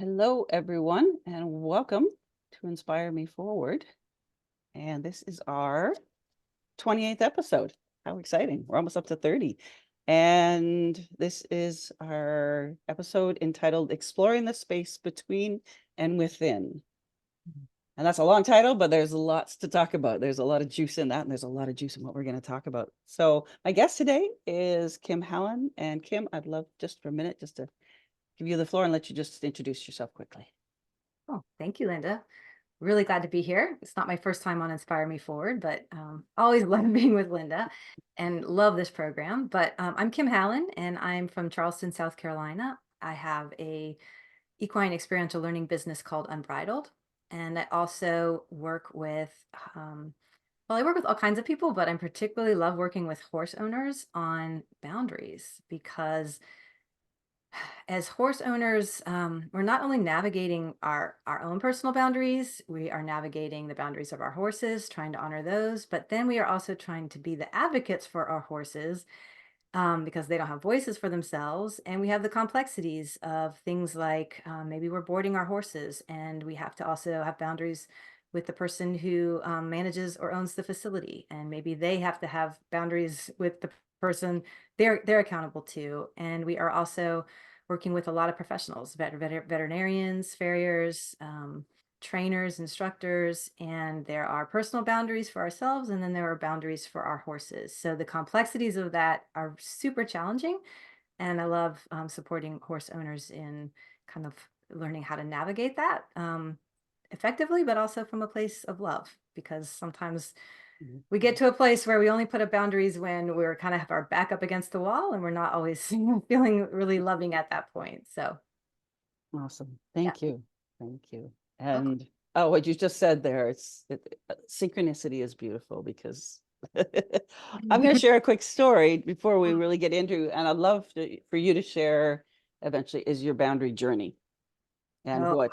Hello, everyone, and welcome to Inspire Me Forward. And this is our 28th episode. How exciting! We're almost up to 30. And this is our episode entitled Exploring the Space Between and Within. And that's a long title, but there's lots to talk about. There's a lot of juice in that, and there's a lot of juice in what we're going to talk about. So, my guest today is Kim Hallin. And Kim, I'd love just for a minute just to give you the floor and let you just introduce yourself quickly. Oh, thank you, Linda. Really glad to be here. It's not my first time on Inspire Me Forward, but always love being with Linda and love this program. But I'm Kim Hallin, and I'm from Charleston, South Carolina. I have a equine experiential learning business called Unbridled, and I also work with I work with all kinds of people, but I particularly love working with horse owners on boundaries because as horse owners, we're not only navigating our own personal boundaries, we are navigating the boundaries of our horses, trying to honor those, but then we are also trying to be the advocates for our horses because they don't have voices for themselves. And we have the complexities of things like maybe we're boarding our horses, and we have to also have boundaries with the person who manages or owns the facility, and maybe they have to have boundaries with the person they're accountable to. And we are also working with a lot of professionals, veterinarians, farriers, trainers, instructors, and there are personal boundaries for ourselves, and then there are boundaries for our horses. So the complexities of that are super challenging, and I love supporting horse owners in kind of learning how to navigate that effectively, but also from a place of love, because sometimes we get to a place where we only put up boundaries when we're kind of have our back up against the wall, and we're not always feeling really loving at that point. So Awesome. yeah. Thank you. Thank you. Welcome. And oh, what you just said there, synchronicity is beautiful because I'm going to share a quick story before we really get into, and I'd love for you to share eventually is your boundary journey and Oh,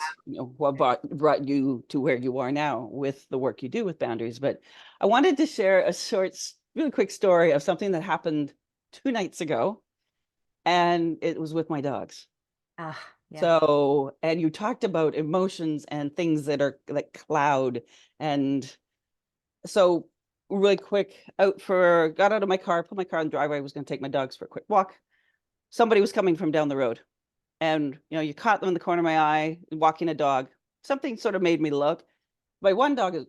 what brought you to where you are now with the work you do with boundaries. But I wanted to share a really quick story of something that happened 2 nights ago, and it was with my dogs. yes. So, and you talked about emotions and things that are like cloud. And so, really quick, got out of my car, put my car in the driveway, was going to take my dogs for a quick walk. Somebody was coming from down the road. And, you caught them in the corner of my eye, walking a dog. Something sort of made me look. Both my dogs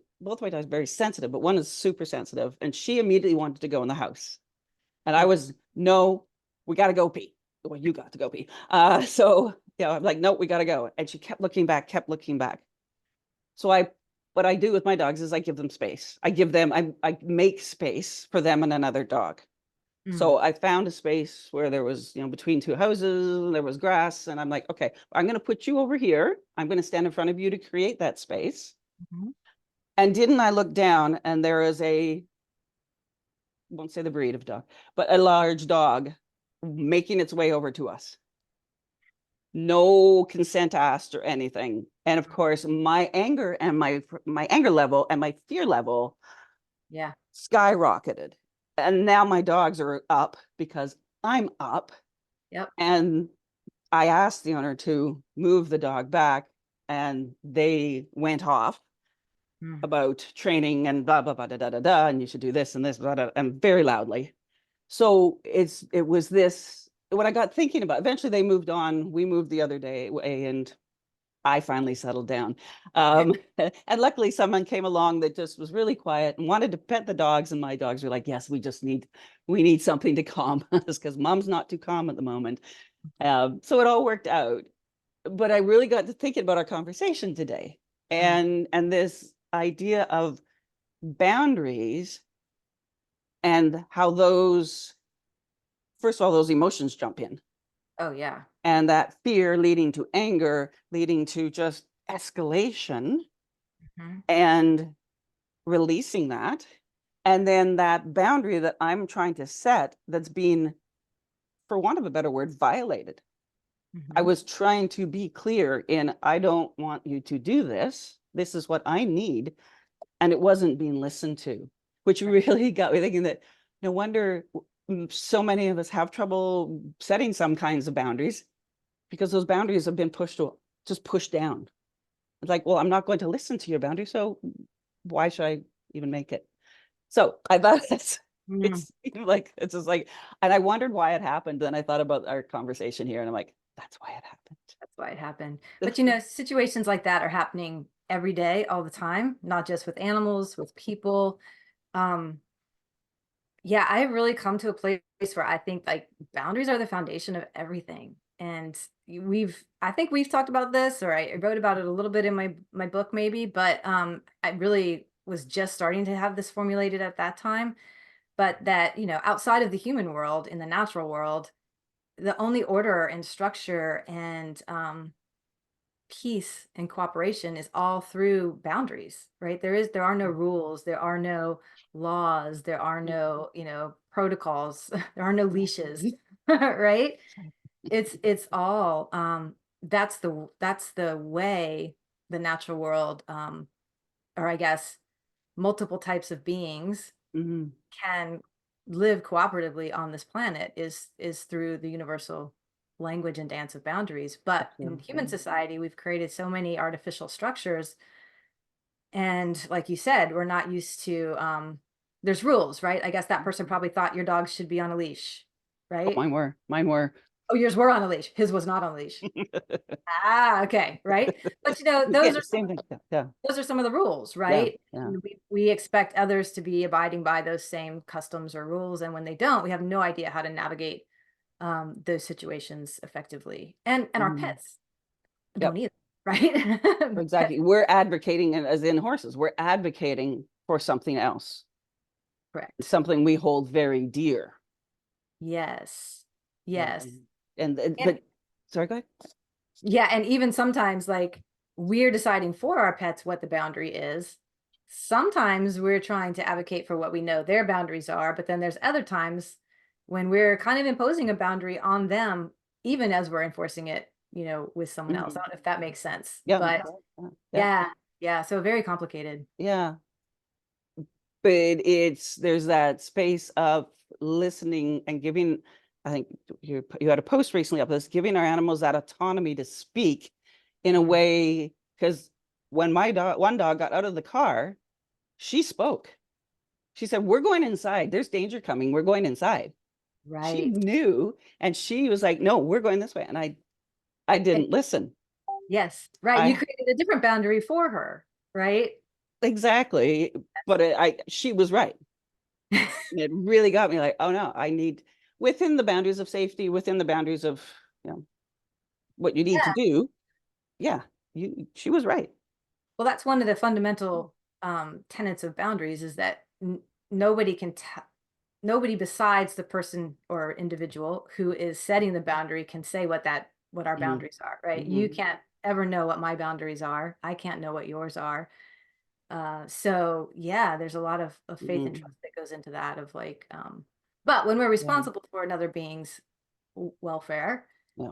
are very sensitive, but one is super sensitive. And she immediately wanted to go in the house. And I Oh, was, no, we got to go pee. Well, you got to go pee. So, I'm like, no, we got to go. And she kept looking back, kept looking back. So what I do with my dogs is I give them space. I make space for them and another dog. mm, So I found a space where there was, between two houses, there was grass. And I'm like, okay, I'm going to put you over here. I'm going to stand in front of you to create that space. mhm. And didn't I look down and there is won't say the breed of dog, but a large dog making its way over to us. No consent asked or anything. And of course, my anger and my anger level and my fear level Yeah. skyrocketed. And now my dogs are up because I'm up. Yep. And I asked the owner to move the dog back, and they went off Mm. about training and blah blah blah da da da da, and you should do this and this blah, blah, and very loudly. So it was this. When I got thinking about, eventually they moved on. We moved the other day away, and I finally settled down. Yeah. And luckily, someone came along that just was really quiet and wanted to pet the dogs. And my dogs were like, "Yes, we need something to calm us because Mom's not too calm at the moment." So it all worked out. But I really got to thinking about our conversation today, Mm. and this idea of boundaries and how first of all, those emotions jump in, Oh, yeah. and that fear leading to anger, leading to just escalation Mhm. and releasing that. And then that boundary that I'm trying to set that's being, for want of a better word, violated. I Mhm. was trying to be clear in, I don't want you to do this. This is what I need. And it wasn't being listened to, which Right. really got me thinking that no wonder so many of us have trouble setting some kinds of boundaries because those boundaries have been pushed just pushed down. It's like, well, I'm not going to listen to your boundary, so why should I even make it? So I thought Mm, it's like, it's just like, and I wondered why it happened. Then I thought about our conversation here and I'm like, that's why it that's why it happened. But happened. situations like that are happening every day, all the time, not just with animals, with people. Um, yeah, I've really come to a place where I think like boundaries are the foundation of everything. And I think we've talked about this, or I wrote about it a little bit in my book maybe, but I really was just starting to have this formulated at that time. But that, outside of the human world, in the natural world, the only order and structure and peace and cooperation is all through boundaries, right? There are no rules, there are no laws, there are no, protocols, there are no leashes, right? It's all that's the way the natural world, or I guess multiple types of beings Mhm. can live cooperatively on this planet is through the universal language and dance of boundaries. But in human Absolutely. society, we've created so many artificial structures, and like you said, we're not used to there's rules, right? I guess that person probably thought your dog should be on a leash, Oh, right? mine were. Oh, yours were on a leash, his was not on a leash. Ah, okay, right. But those are Same thing. Yeah, yeah. some of the rules, Yeah. right? Yeah. And we expect others to be abiding by those same customs or rules, and when they don't, we have no idea how to navigate those situations effectively. And our Mhm. pets don't Yep. either, right? Pets, Exactly. We're advocating, and as in horses, we're advocating for something else, correct. something we hold very dear. Yes, And yes, and but sorry, go ahead. yeah, and even sometimes like we're deciding for our pets what the boundary is. Sometimes we're trying to advocate for what we know their boundaries are, but then there's other times when we're kind of imposing a boundary on them, even as we're enforcing it, with someone else. I Mhm. don't know if that makes sense, Yeah. but Yeah. Yeah. yeah, yeah. So very complicated. Yeah. But there's that space of listening and giving. I think you had a post recently up this, giving our animals that autonomy to speak in a Mm, way, because when one dog got out of the car, she spoke. She said, we're going inside, there's danger coming, we're going inside. She right. knew, and she was like, no, we're going this way. And I And didn't listen. yes, right. You I created a different boundary for her, right? Exactly, but she was right. It really got me like, oh no, I need, within the boundaries of safety, within the boundaries of, you know, what you need to Yeah. do. Yeah, she was right. Well, that's one of the fundamental tenets of boundaries is that nobody can nobody besides the person or individual who is setting the boundary can say what our Hmm. boundaries are, right? You Hmm. can't ever know what my boundaries are. I can't know what yours are. So yeah, there's a lot of faith and Hmm. trust that goes into that of like, but when we're Yeah, responsible for another being's welfare, yeah,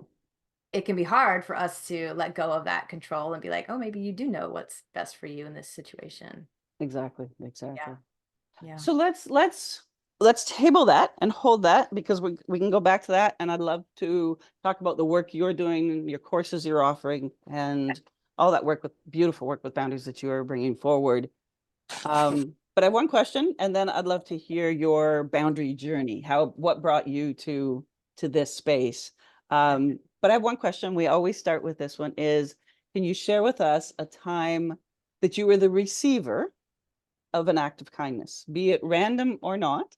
it can be hard for us to let go of that control and be like, oh, maybe you do know what's best for you in this situation. exactly, Yeah. exactly. Yeah. So let's table that and hold that, because we can go back to that, and I'd love to talk about the work you're doing, your courses you're offering, and all that work, with beautiful work with boundaries that you are bringing forward. But I have one question, and then I'd love to hear your boundary journey. What brought you to this space? But I have one question. We always start with this one is, can you share with us a time that you were the receiver of an act of kindness, be it random or not?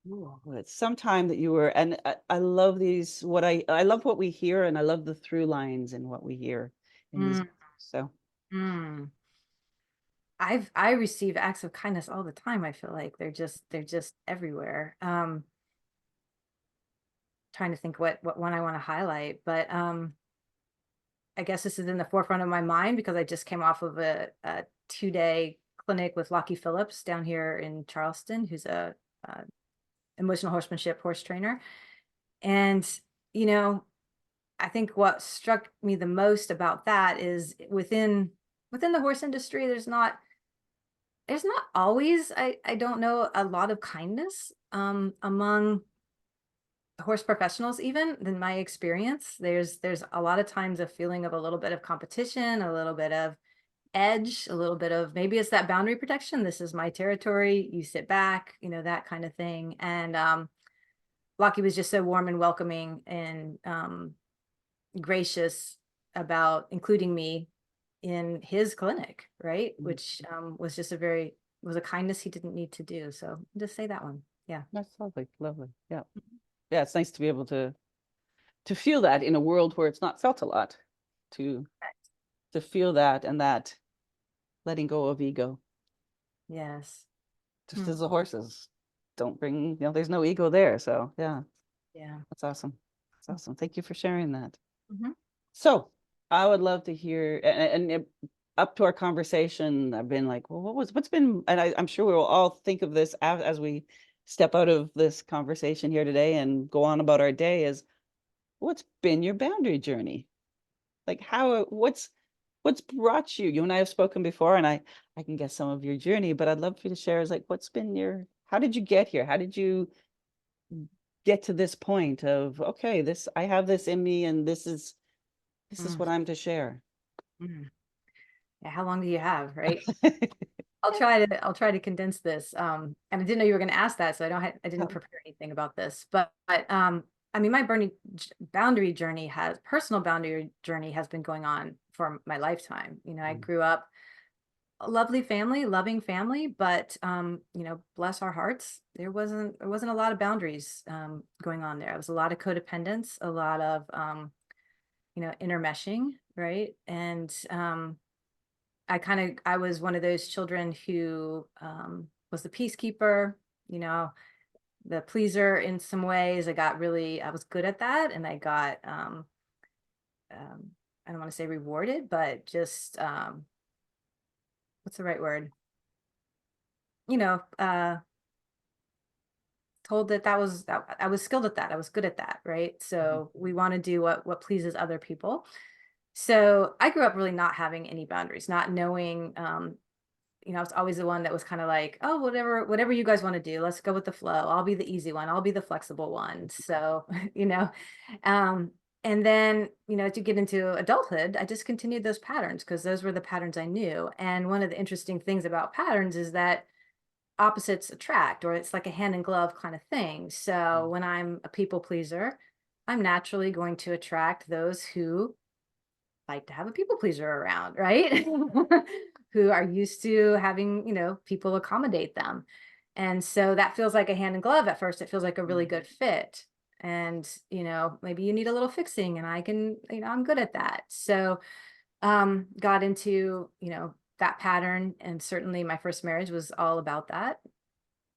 Ooh, it's some time that you were, and I love these, I love what we hear, and I love the through lines in what we hear in these. Mm, So, mm. I receive acts of kindness all the time. I feel like they're just everywhere. Trying to think what one I want to highlight, but I guess this is in the forefront of my mind because I just came off of a 2-day clinic with Lockie Phillips down here in Charleston, who's a emotional horsemanship horse trainer. And, you know, I think what struck me the most about that is within the horse industry, there's not always, I don't know, a lot of kindness among horse professionals, even in my experience, there's a lot of times a feeling of a little bit of competition, a little bit of edge, a little bit of maybe it's that boundary protection. This is my territory. You sit back, that kind of thing. And Lockie was just so warm and welcoming and gracious about including me in his clinic, right? Mhm. Which was just was a kindness he didn't need to do. So just say that one. Yeah. That's lovely, lovely. Yeah. Yeah, it's nice to be able to feel that in a world where it's not felt a lot, to to feel that, and that letting go of ego, Yes. just Hmm. as the horses don't bring, there's no ego there. So yeah, Yeah. that's awesome. That's awesome. Thank you for sharing that. Mhm. So I would love to hear, up to our conversation, I've been like, well, what's been, and I'm sure we will all think of this as we step out of this conversation here today and go on about our day, is what's been your boundary journey? Like what's brought you? You and I have spoken before, and I can guess some of your journey, but I'd love for you to share, is like, what's been how did you get here? How did you get to this point of, okay, I have this in me, and this is Mm, what I'm to share? mm. Yeah, how long do you have, right? I'll try to condense this. And I didn't know you were going to ask that, so I didn't prepare anything about this. But I mean, my personal boundary journey has been going on for my lifetime. I grew up a lovely family, loving family, but bless our hearts, there wasn't a lot of boundaries going on there. It was a lot of codependence, a lot of intermeshing, right? And I was one of those children who was the peacekeeper, you know, the pleaser in some ways. I was good at that, and I got um I don't want to say rewarded, but just what's the right word? You know, told that I was skilled at that. I was good at that, right? Mhm. So we want to do what pleases other people. So I grew up really not having any boundaries, not knowing I was always the one that was kind of like, oh, whatever you guys want to do, let's go with the flow. I'll be the easy one. I'll be the flexible one. So, you know, um, and then, to get into adulthood, I just continued those patterns because those were the patterns I knew. And one of the interesting things about patterns is that opposites attract, or it's like a hand in glove kind of thing. So when I'm a people pleaser, I'm naturally going to attract those who like to have a people pleaser around, right? Who are used to having, people accommodate them. And so that feels like a hand in glove at first. It feels like a really good fit. And, maybe you need a little fixing and I can, I'm good at that. So got into, that pattern. And certainly my first marriage was all about that.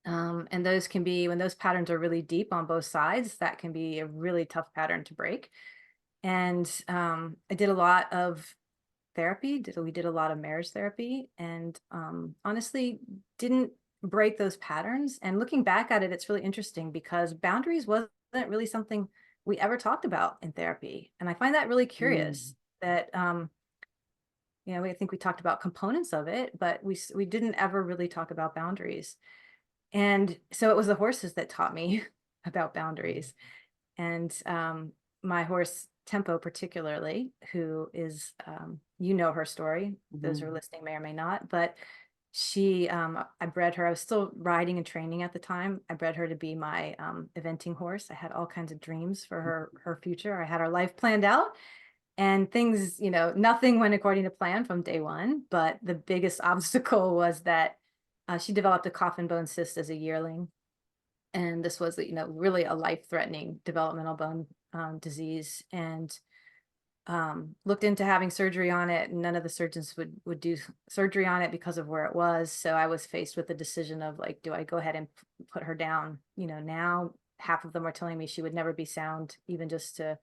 And those can be, when those patterns are really deep on both sides, that can be a really tough pattern to break. And I did a lot of therapy. We did a lot of marriage therapy, and honestly, didn't break those patterns. And looking back at it, it's really interesting because boundaries wasn't really something we ever talked about in therapy. And I find that really curious Mm. that I think we talked about components of it, but we didn't ever really talk about boundaries. And so it was the horses that taught me about boundaries. And my horse Tempo, particularly, who is, her story. Those who are Mhm. listening may or may not, but I bred her. I was still riding and training at the time. I bred her to be my eventing horse. I had all kinds of dreams for her future. I had her life planned out, and things, nothing went according to plan from day one. But the biggest obstacle was that she developed a coffin bone cyst as a yearling, and this was really a life-threatening developmental bone disease, and looked into having surgery on it, and none of the surgeons would do surgery on it because of where it was. So I was faced with the decision of like, do I go ahead and put her down? Now half of them are telling me she would never be sound, even just to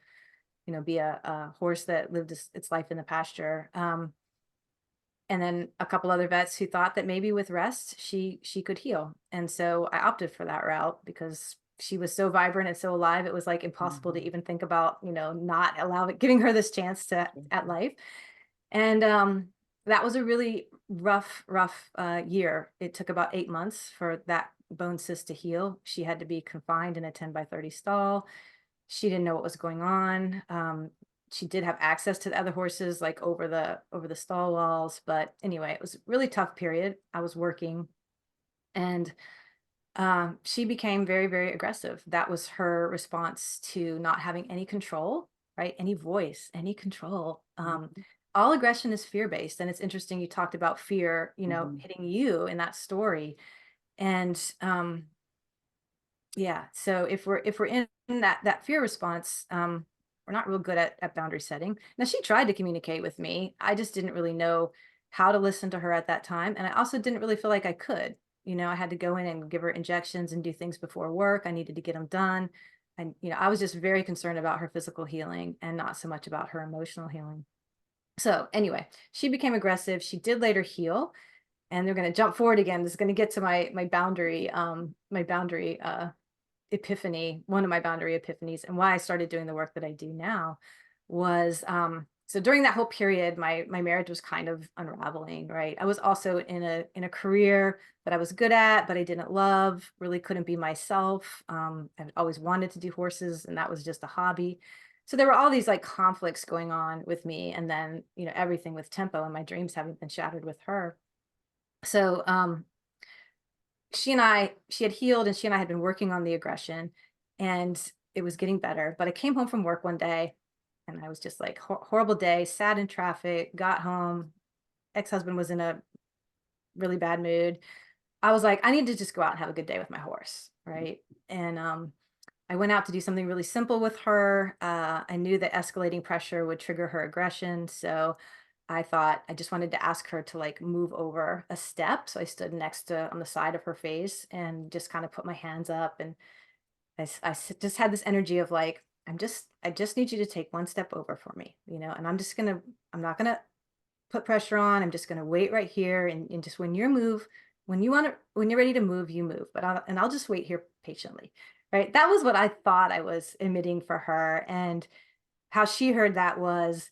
be a horse that lived its life in the pasture. And then a couple other vets who thought that maybe with rest she could heal. And so I opted for that route because she was so vibrant and so alive. It was like impossible to Mhm. even think about, not giving her this chance to at life. And that was a really rough year. It took about 8 months for that bone cyst to heal. She had to be confined in a 10 by 30 stall. She didn't know what was going on. She did have access to the other horses, like over the stall walls. But anyway, it was a really tough period. I was working, and she became very, very aggressive. That was her response to not having any control, right? Any voice, any control. Mhm. All aggression is fear-based. And it's interesting you talked about fear, Mhm. hitting you in that story. And yeah, so if we're in that fear response, we're not real good at boundary setting. Now she tried to communicate with me. I just didn't really know how to listen to her at that time. And I also didn't really feel like I could. I had to go in and give her injections and do things before work. I needed to get them done. And I was just very concerned about her physical healing and not so much about her emotional healing. So anyway, she became aggressive. She did later heal, and they're going to jump forward again. This is going to get to my boundary epiphany, one of my boundary epiphanies, and why I started doing the work that I do now was so during that whole period, my marriage was kind of unraveling, right? I was also in a career that I was good at, but I didn't love, really couldn't be myself. I've always wanted to do horses, and that was just a hobby. So there were all these like conflicts going on with me, and then everything with tempo and my dreams having been shattered with her. So she had healed, and she and I had been working on the aggression, and it was getting better. But I came home from work one day, and I was just like horrible day, sat in traffic, got home. Ex-husband was in a really bad mood. I was like, I need to just go out and have a good day with my horse. Right. And I went out to do something really simple with her. I knew that escalating pressure would trigger her aggression. So I thought I just wanted to ask her to like move over a step. So I stood next to on the side of her face and just kind of put my hands up. And just had this energy of like, I just need you to take one step over for me, and I'm not gonna put pressure on. I'm just gonna wait right here. And just when you're ready to move, you move. I'll just wait here patiently. Right. That was what I thought I was emitting for her. And how she heard that was,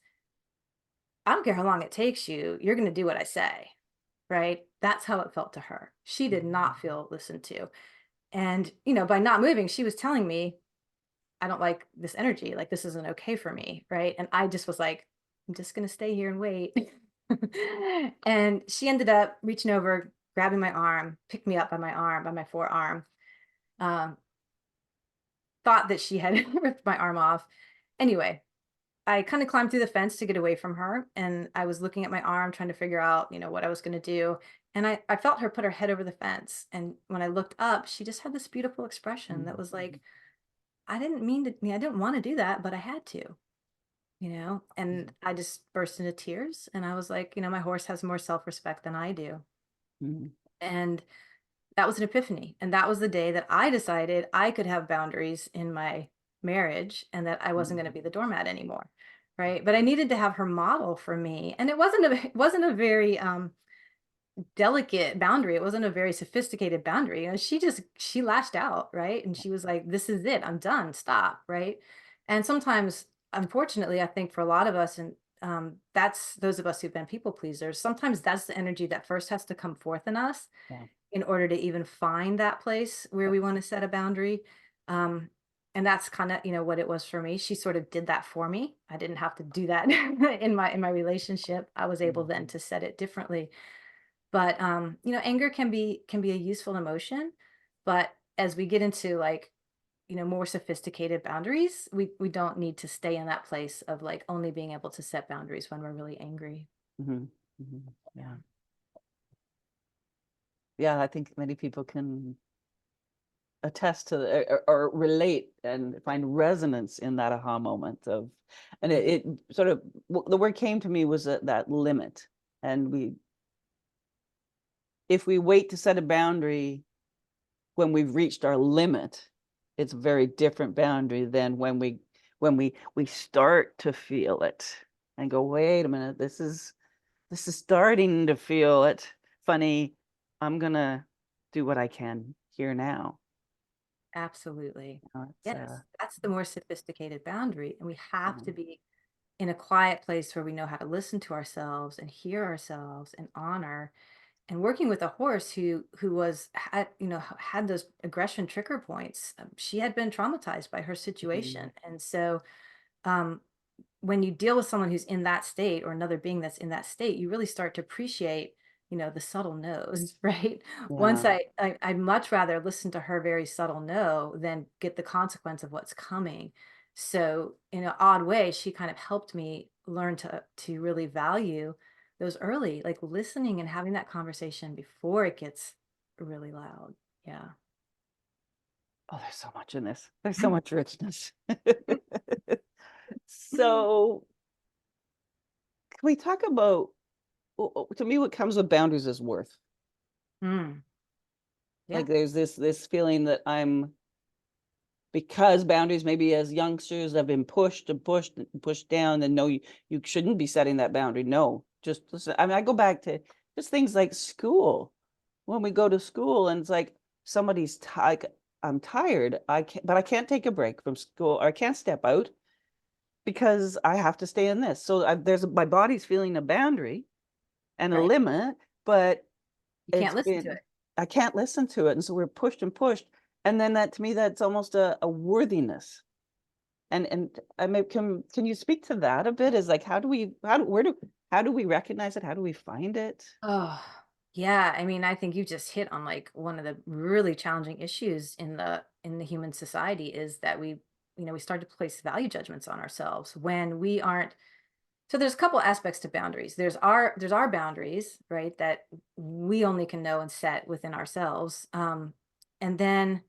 I don't care how long it takes you, you're going to do what I say. Right. That's how it felt to her. She did not feel listened to. And, by not moving, she was telling me, I don't like this energy. Like, this isn't okay for me. Right. And I just was like, I'm just going to stay here and wait. And she ended up reaching over, grabbing my arm, picked me up by my arm, by my forearm, um, thought that she had ripped my arm off. Anyway, I kind of climbed through the fence to get away from her. And I was looking at my arm, trying to figure out, what I was going to do. And I felt her put her head over the fence. And when I looked up, she just had this beautiful expression that was like, I didn't want to do that, but I had to. And I just burst into tears. And I was like, my horse has more self-respect than I do. Mhm. And that was an epiphany. And that was the day that I decided I could have boundaries in my marriage and that I wasn't going to be the doormat anymore. Right. But I needed to have her model for me. And it wasn't a very delicate boundary. It wasn't a very sophisticated boundary. She lashed out, right? And she was like, this is it. I'm done. Stop. Right. And sometimes, unfortunately, I think for a lot of us, and that's those of us who've been people pleasers, sometimes that's the energy that first has to come forth in us Yeah. in order to even find that place where we want to set a boundary. Um, and that's kind of, what it was for me. She sort of did that for me. I didn't have to do that in my relationship. I was able then Mhm. to set it differently. But anger can be a useful emotion, but as we get into like, more sophisticated boundaries, we don't need to stay in that place of like only being able to set boundaries when we're really angry. Mhm. Mhm. Yeah. Yeah, I think many people can attest to or relate and find resonance in that aha moment of, and it sort of, the word came to me was that limit. And if we wait to set a boundary when we've reached our limit, it's a very different boundary than when we start to feel it and go, wait a minute, this is starting to feel it funny. I'm gonna do what I can here now. Absolutely. It's Yes, that's the more sophisticated boundary. And we have to um, be in a quiet place where we know how to listen to ourselves and hear ourselves and honor. and working with a horse who was had had those aggression trigger points. She had been traumatized by her Mhm. situation, and so um, when you deal with someone who's in that state or another being that's in that state, you really start to appreciate, the subtle no's, right? Once Yeah. I'd much rather listen to her very subtle no than get the consequence of what's coming. So in an odd way, she kind of helped me learn to really value those early, like listening and having that conversation before it gets really loud. Yeah. Oh, there's so much in this. There's so much richness. So, can we talk about, to me, what comes with boundaries is worth. Mm, Like yeah. there's this feeling that I'm, because boundaries maybe as youngsters have been pushed and pushed and pushed down, and no, you shouldn't be setting that boundary. No, just listen. I mean, I go back to just things like school. When we go to school and it's like somebody's like, I'm tired. I can't, but I can't take a break from school, or I can't step out because I have to stay in this. So there's my body's feeling a boundary and a Right. limit, but You can't it's listen to been, it. I can't listen to it. And so we're pushed and pushed. And then that, to me, that's almost a worthiness. And I mean, can you speak to that a bit? Is like, how do we, how do we recognize it? How do we find it? Oh, yeah. I mean, I think you just hit on like one of the really challenging issues in the human society is that we start to place value judgments on ourselves when we aren't. So there's a couple aspects to boundaries. There's our boundaries, right? That we only can know and set within ourselves. And then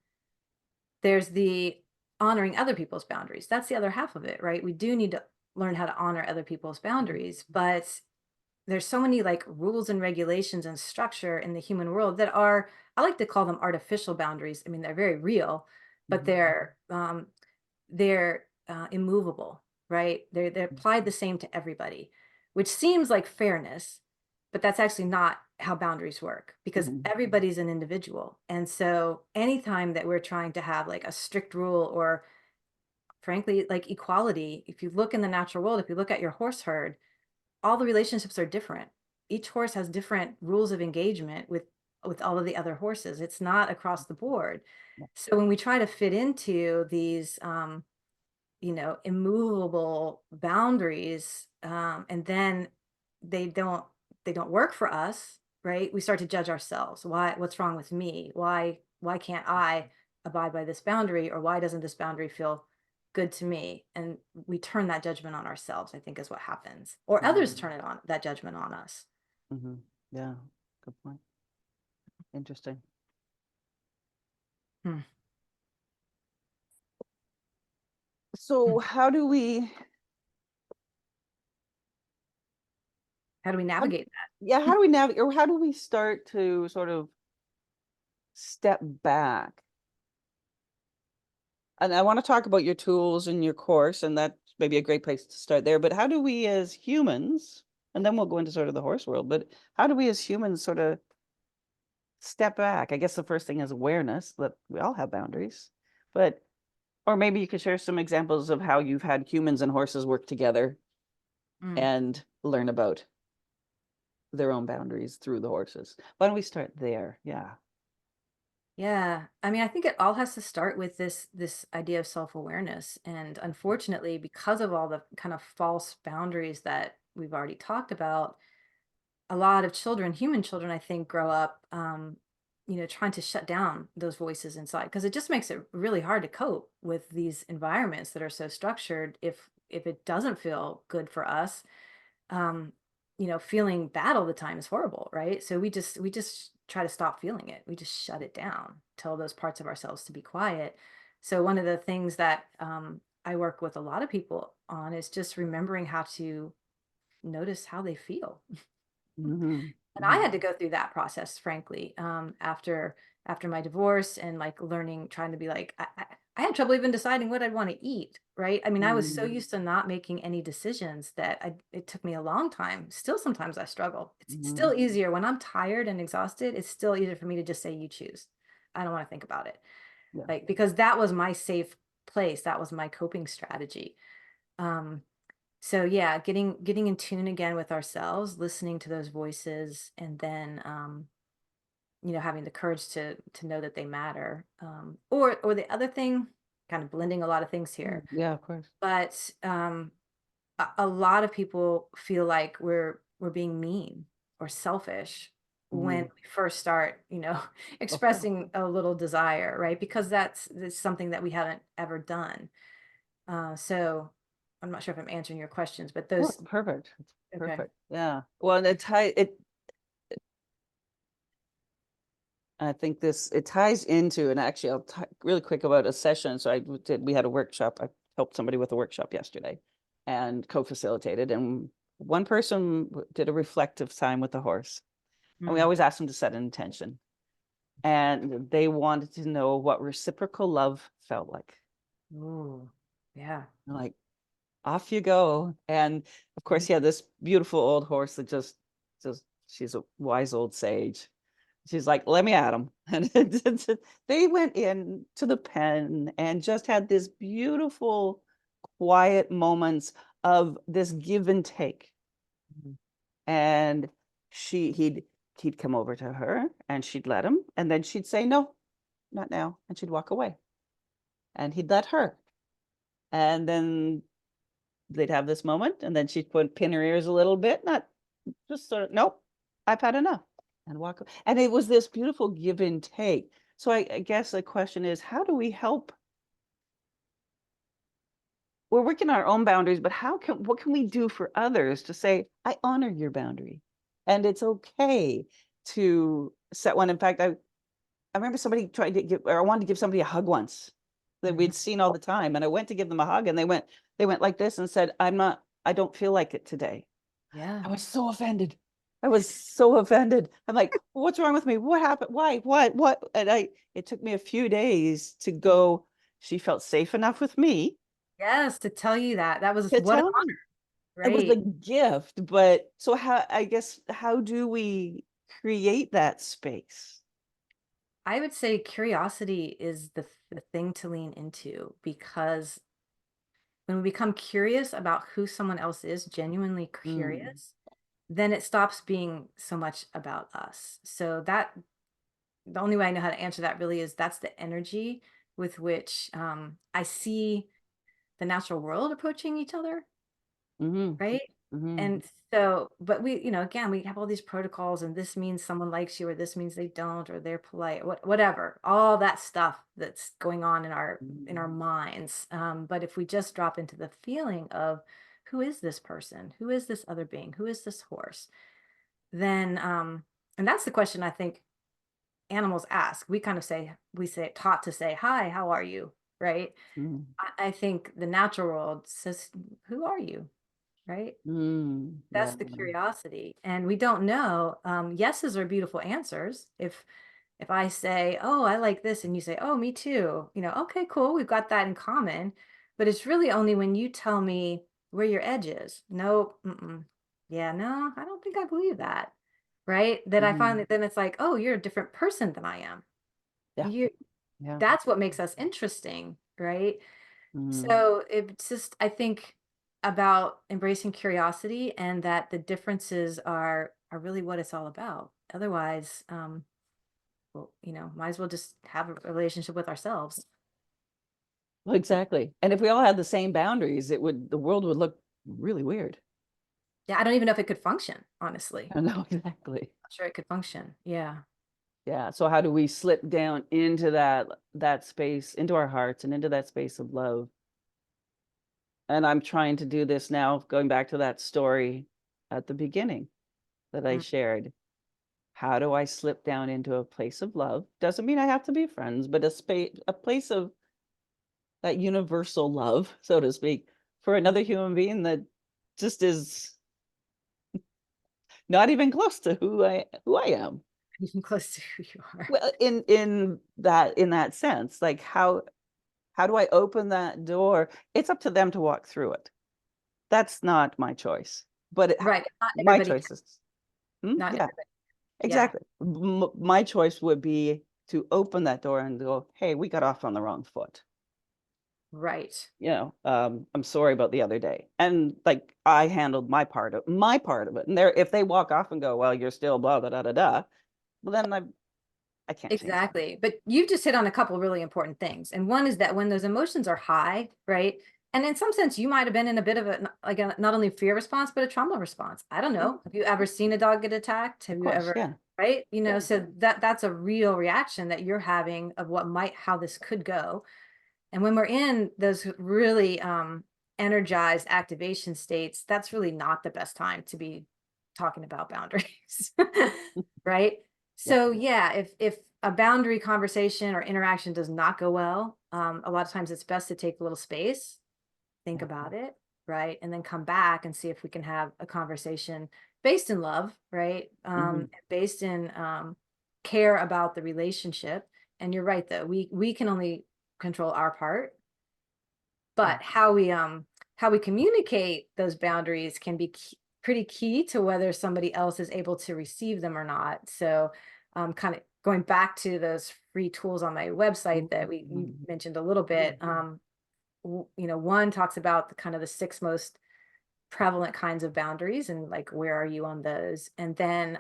there's the honoring other people's boundaries. That's the other half of it, right? We do need to learn how to honor other people's boundaries, but there's so many like rules and regulations and structure in the human world that are, I like to call them artificial boundaries. I mean, they're very real, but Mhm. they're immovable, right? They're applied the same to everybody, which seems like fairness, but that's actually not how boundaries work because Mhm. everybody's an individual. And so anytime that we're trying to have like a strict rule or frankly like equality, if you look in the natural world, if you look at your horse herd, all the relationships are different. Each horse has different rules of engagement with all of the other horses. It's not across the board. So when we try to fit into these immovable boundaries, and then they don't they don't work for us, right? We start to judge ourselves. What's wrong with me? Why can't I abide by this boundary, or why doesn't this boundary feel good to me? And we turn that judgment on ourselves, I think is what happens. Or others Mhm. turn it on that judgment on us. Mhm. Yeah, good point. Interesting. Hmm. So Hmm. How do we how, navigate yeah, that? how do we navigate, or how do we start to sort of step back? And I want to talk about your tools in your course, and that's maybe a great place to start there. But how do we as humans, and then we'll go into sort of the horse world, but how do we as humans sort of step back? I guess the first thing is awareness that we all have boundaries, but, or maybe you could share some examples of how you've had humans and horses work together Mm. and learn about their own boundaries through the horses. Why don't we start there? Yeah. Yeah. I mean, I think it all has to start with this idea of self-awareness. And unfortunately, because of all the kind of false boundaries that we've already talked about, a lot of children, human children, I think, grow up trying to shut down those voices inside because it just makes it really hard to cope with these environments that are so structured if it doesn't feel good for us. um, feeling bad all the time is horrible, right? So we just try to stop feeling it. We just shut it down, tell those parts of ourselves to be quiet. So one of the things that I work with a lot of people on is just remembering how to notice how they feel. Hmm. And I had to go through that process, frankly, after my divorce and like learning, trying to be like, I had trouble even deciding what I'd want to eat, right? I mean, I was so Hmm. used to not making any decisions that it took me a long time. Still, sometimes I struggle. It's Hmm. still easier when I'm tired and exhausted. It's still easier for me to just say, you choose. I don't want to think about it. Yeah. Like, because that was my safe place. That was my coping strategy. Um, So yeah, getting in tune again with ourselves, listening to those voices, and then having the courage to know that they matter. Or the other thing, kind of blending a lot of things here, Yeah, of course. but a lot of people feel like we're being mean or selfish when Mhm. we first start, Of course. expressing a little desire, right? Because that's something that we haven't ever done. So I'm not sure if I'm answering your questions, but Oh, those. perfect. It's Okay. perfect. Yeah. Well, and I think it ties into, and actually I'll talk really quick about a session. So we had a workshop. I helped somebody with a workshop yesterday and co-facilitated, and one person did a reflective time with the horse. And we Mm. always ask them to set an intention. And they wanted to know what reciprocal love felt like. Ooh, yeah. I'm like, off you go. And of course, Mhm. he had this beautiful old horse that just she's a wise old sage. She's like, let me at him. And they went in to the pen and just had this beautiful, quiet moments of this give and take. Mhm. And he'd come over to her and she'd let him, and then she'd say, no, not now. And she'd walk away. And he'd let her. And then they'd have this moment, and then she'd pin her ears a little bit, not just sort of, nope, I've had enough, and walk. And it was this beautiful give and take. So I guess the question is, how do we help? We're working on our own boundaries, but what can we do for others to say, I honor your boundary, and it's okay to set one. In fact, I remember somebody tried to give, or I wanted to give somebody a hug once that Mhm. we'd seen all the time. And I went to give them a hug, and they went like this and said, I don't feel like it today. Yeah. I was so offended. I was so offended. I'm like, what's wrong with me? What happened? Why? What? And it took me a few days to go. She felt safe enough with me Yes, to tell you that. That was to what an tell me honor, it was a right? gift. But so I guess, how do we create that space? I would say curiosity is the thing to lean into, because when we become curious about who someone else is, genuinely Mm, curious, then it stops being so much about us. So that the only way I know how to answer that really is that's the energy with which I see the natural world approaching each other, mhm, right? mhm, And so, but we, again, we have all these protocols, and this means someone likes you, or this means they don't, or they're polite, whatever, all that stuff that's going on in our mhm, minds. But if we just drop into the feeling of who is this person, who is this other being, who is this horse, then and that's the question I think animals ask. We kind of say taught to say, hi, how are you? Right. mhm, I think the natural world says, who are you? Right. yeah. That's the curiosity. And we don't know. Yeses are beautiful answers. If I say, oh, I like this, and you say, oh, me too, okay, cool, we've got that in common. But it's really only when you tell me where your edge is. Nope. Mm-mm. Yeah, no, I don't think I believe that. Right. That I Mhm, finally, then it's like, oh, you're a different person than I am. yeah, You, yeah. that's what makes us interesting. Right. Mhm. So it's just, I think, about embracing curiosity, and that the differences are really what it's all about. Otherwise, well, might as well just have a relationship with ourselves. Well, exactly. And if we all had the same boundaries, the world would look really weird. Yeah, I don't even know if it could function, honestly. I know, exactly. I'm sure it could function. Yeah. Yeah. So how do we slip down into that space, into our hearts and into that space of love? And I'm trying to do this now, going back to that story at the beginning that I Mm. shared. How do I slip down into a place of love? Doesn't mean I have to be friends, but a place of that universal love, so to speak, for another human being that just is not even close to who I am. Even close to who you are. Well, in that sense, like how do I open that door? It's up to them to walk through it. That's not my choice, but Right. Not my everybody choice can. is, Not yeah, everybody. Yeah. exactly. My choice would be to open that door and go, hey, we got off on the wrong foot. Right. You know, I'm sorry about the other day. And like I handled my part of it. And if they walk off and go, well, you're still blah, blah, da, da, da, well, then I can't change that. Exactly. But you've just hit on a couple really important things. And one is that when those emotions are high, right? And in some sense, you might have been in a bit of like a not only fear response, but a trauma response. I don't Mm, know. Have you ever seen a dog get attacked? of Have you course. ever, Yeah. right? Yeah. So that's a real reaction that you're having of how this could go. And when we're in those really energized activation states, that's really not the best time to be talking about boundaries, right? Yeah. So yeah, if a boundary conversation or interaction does not go well, a lot of times it's best to take a little space, think Yeah. about it, right, and then come back and see if we can have a conversation based in love, right, Hmm. based in care about the relationship. And you're right, though, we can only control our part, Yeah. but how we communicate those boundaries can be pretty key to whether somebody else is able to receive them or not. So kind of going back to those free tools on my website that we Mhm. mentioned a little bit, one talks about the kind of the six most prevalent kinds of boundaries and like where are you on those. And then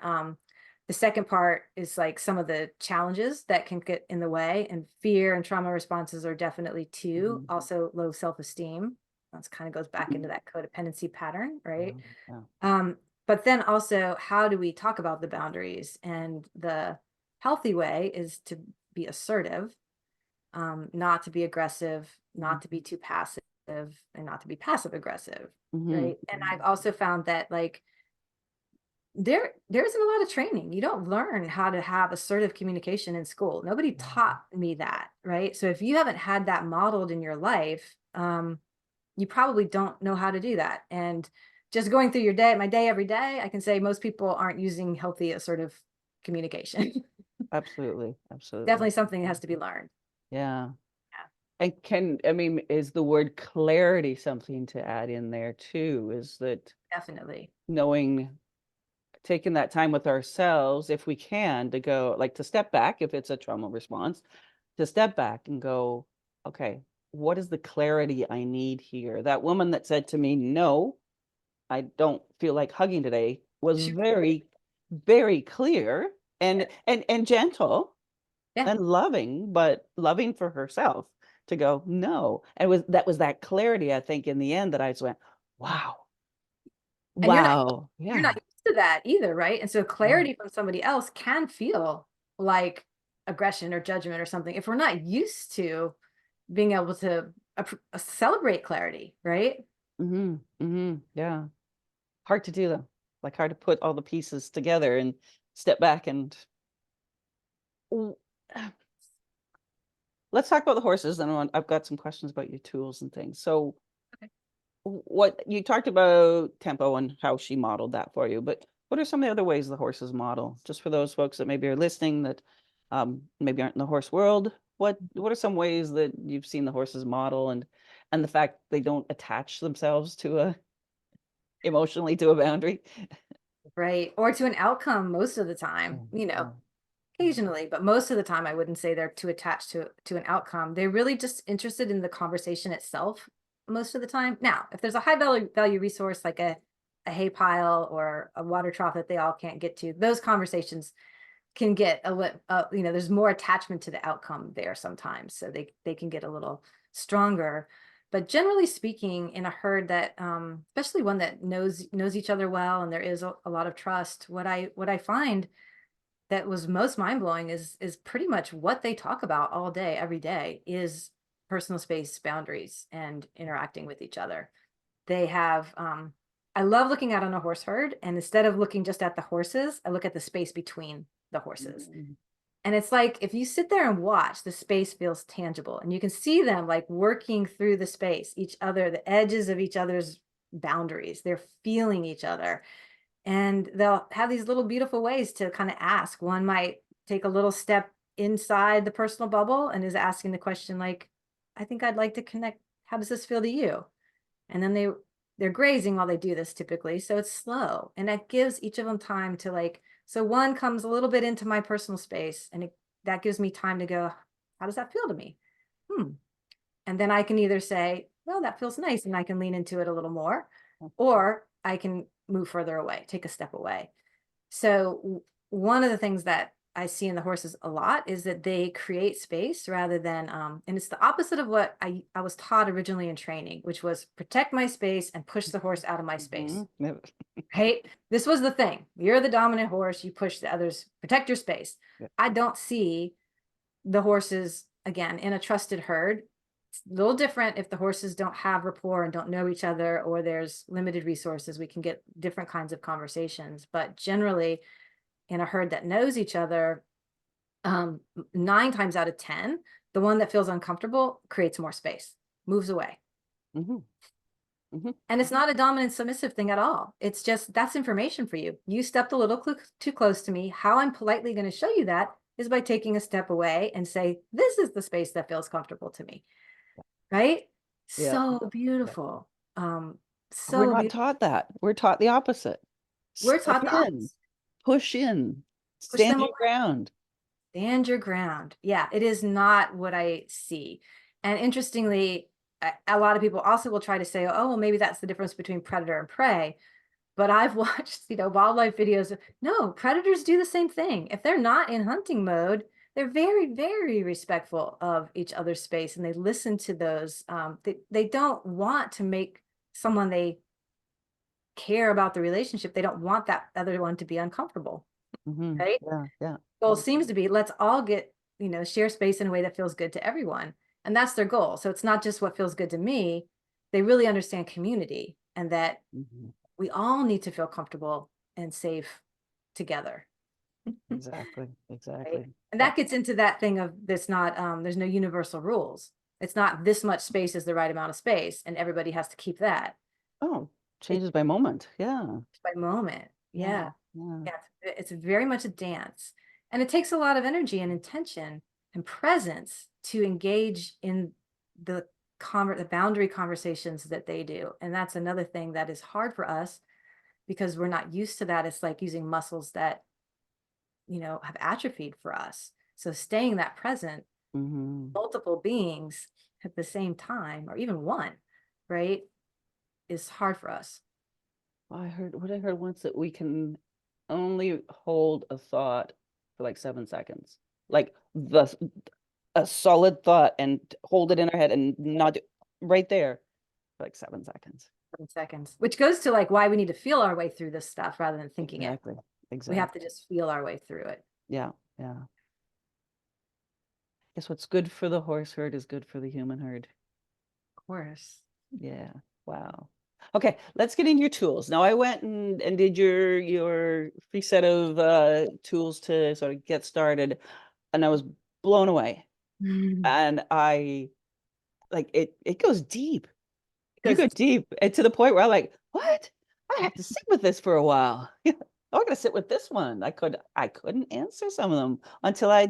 the second part is like some of the challenges that can get in the way, and fear and trauma responses are definitely two. Mhm. Also low self-esteem, that's kind of goes back into that codependency pattern, right? Yeah. But then also, how do we talk about the boundaries? And the healthy way is to be assertive, not to be aggressive, Mhm. not to be too passive, and not to be passive aggressive, Mhm. right? And I've also found that like there isn't a lot of training. You don't learn how to have assertive communication in school. Nobody taught me that, right? So if you haven't had that modeled in your life, you probably don't know how to do that. And just going through my day every day, I can say most people aren't using healthy assertive communication. Absolutely. Absolutely. Definitely something that has to be learned. Yeah. Yeah, And I mean, is the word clarity something to add in there too? Is that definitely. knowing, taking that time with ourselves, if we can, to go, like, to step back, if it's a trauma response, to step back and go, okay, what is the clarity I need here? That woman that said to me, no, I don't feel like hugging today, was Sure. very, very clear and gentle Yeah. and loving, but loving for herself, to go, no. And that was that clarity, I think, in the end, that I just went, wow, And wow, you're not yeah, used to that either, right? And so yeah. clarity from somebody else can feel like aggression or judgment or something if we're not used to being able to celebrate clarity, right? Mhm, mhm, yeah. Hard to do though, like, hard to put all the pieces together and step back and w let's talk about the horses, and I've got some questions about your tools and things. So, Okay. what you talked about tempo and how she modeled that for you, but what are some of the other ways the horses model? Just for those folks that maybe are listening that, maybe aren't in the horse world, what are some ways that you've seen the horses model, and the fact they don't attach themselves to a emotionally to a boundary? Right. Or to an outcome most of the Yeah, time, yeah. occasionally, but most of the time I wouldn't say they're too attached to an outcome. They're really just interested in the conversation itself most of the time. Now, if there's a high value resource like a hay pile or a water trough that they all can't get to, those conversations can get a little, there's more attachment to the outcome there sometimes, so they can get a little stronger. But generally speaking, in a herd that, especially one that knows each other well, and there is a lot of trust, what I find that was most mind blowing is pretty much what they talk about all day, every day, is personal space boundaries and interacting with each other. They have, I love looking out on a horse herd, and instead of looking just at the horses, I look at the space between the horses. Mhm, And it's like if you sit there and watch, the space feels tangible and you can see them like working through the space, each other, the edges of each other's boundaries. They're feeling each other. And they'll have these little beautiful ways to kind of ask. One might take a little step inside the personal bubble and is asking the question like, I think I'd like to connect. How does this feel to you? And then they're grazing while they do this typically, so it's slow, and that gives each of them time to like, so one comes a little bit into my personal space, and that gives me time to go, how does that feel to me? Hmm. And then I can either say, well, that feels nice, and I can lean into it a little more, or I can move further away, take a step away. So one of the things that I see in the horses a lot is that they create space rather than, and it's the opposite of what I was taught originally in training, which was protect my space and push the horse out of my space. Mhm. Right? This was the thing. You're the dominant horse. You push the others, protect your space. Yeah. I don't see the horses, again, in a trusted herd. It's a little different if the horses don't have rapport and don't know each other, or there's limited resources. We can get different kinds of conversations. But generally, in a herd that knows each other, 9 times out of 10, the one that feels uncomfortable creates more space, moves away. Mhm. Mhm. And it's not a dominant submissive thing at all. It's just, that's information for you. You stepped a little too close to me. How I'm politely going to show you that is by taking a step away and say, this is the space that feels comfortable to me. Right? Yeah. So Yeah. beautiful. We're So not beautiful. taught that. We're taught the opposite. We're Step taught the in, opposite. push in, Push stand them your away. ground. Stand your ground. Yeah, it is not what I see. And interestingly, a lot of people also will try to say, oh, well, maybe that's the difference between predator and prey. But I've watched, wildlife videos. No, predators do the same thing. If they're not in hunting mode, they're very, very respectful of each other's space, and they listen to those. They don't want to make someone they care about the relationship. They don't want that other one to be uncomfortable, Mhm. right? Yeah. Yeah. Goal seems to be, let's all get, share space in a way that feels good to everyone. And that's their goal. So it's not just what feels good to me. They really understand community, and that Mhm. we all need to feel comfortable and safe together. Exactly. Right? Exactly. And Yeah. that gets into that thing of this, not, there's no universal rules. It's not this much space is the right amount of space and everybody has to keep that. Oh, It's changes by moment. Yeah. by moment. Yeah. Yeah. Yeah. Yeah. It's very much a dance. And it takes a lot of energy and intention and presence to engage in the the boundary conversations that they do. And that's another thing that is hard for us because we're not used to that. It's like using muscles that, have atrophied for us. So staying that present, Mhm. multiple beings at the same time, or even one, right, is hard for us. I heard once that we can only hold a thought for like 7 seconds. Like a solid thought and hold it in our head and not right there for like 7 seconds. 7 seconds, which goes to like why we need to feel our way through this stuff rather than thinking it. Exactly. We have to Exactly. just feel our way through it. Yeah. Yeah. Guess what's good for the horse herd is good for the human herd. Of course. Yeah. Wow. Okay, let's get into your tools. Now I went and did your free set of tools to sort of get started, and I was blown away. And I like it goes deep. You Because go deep and to the point where I'm like, what? I have to sit with this for a while. I'm gonna sit with this one. I couldn't answer some of them until I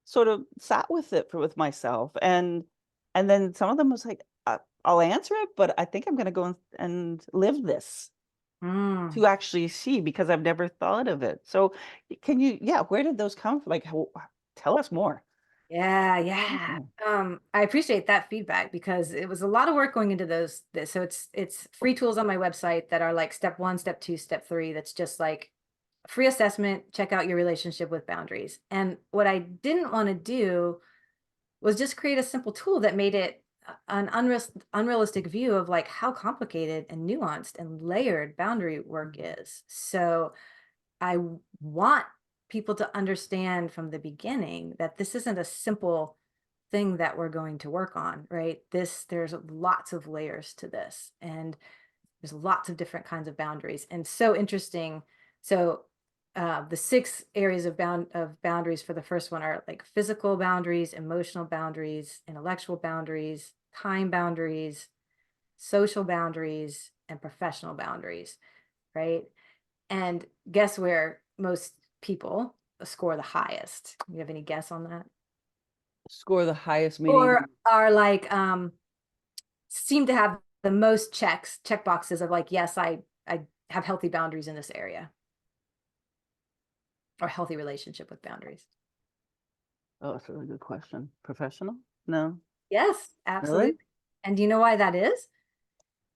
sort of sat with it with myself. And then some of them was like, I'll answer it, but I think I'm gonna go and live this mm, to actually see because I've never thought of it. So can you, yeah, where did those come from? Like tell us more. yeah, yeah. Mhm. I appreciate that feedback because it was a lot of work going into this. So it's free tools on my website that are like step 1, step 2, step 3. That's just like free assessment, check out your relationship with boundaries. And what I didn't want to do was just create a simple tool that made it an unrealistic view of like how complicated and nuanced and layered boundary work is. So I want people to understand from the beginning that this isn't a simple thing that we're going to work on, right? There's lots of layers to this, and there's lots of different kinds of boundaries, and so interesting. So the 6 areas of boundaries for the first one are like physical boundaries, emotional boundaries, intellectual boundaries, time boundaries, social boundaries, and professional boundaries, right? And guess where most people score the highest? You have any guess on that? Score the highest Or meaning. are like seem to have the most check boxes of like, yes, I have healthy boundaries in this area, or healthy relationship with boundaries. Oh, that's a really good question. Professional? No. Yes, Really? absolutely. And do you know why that is?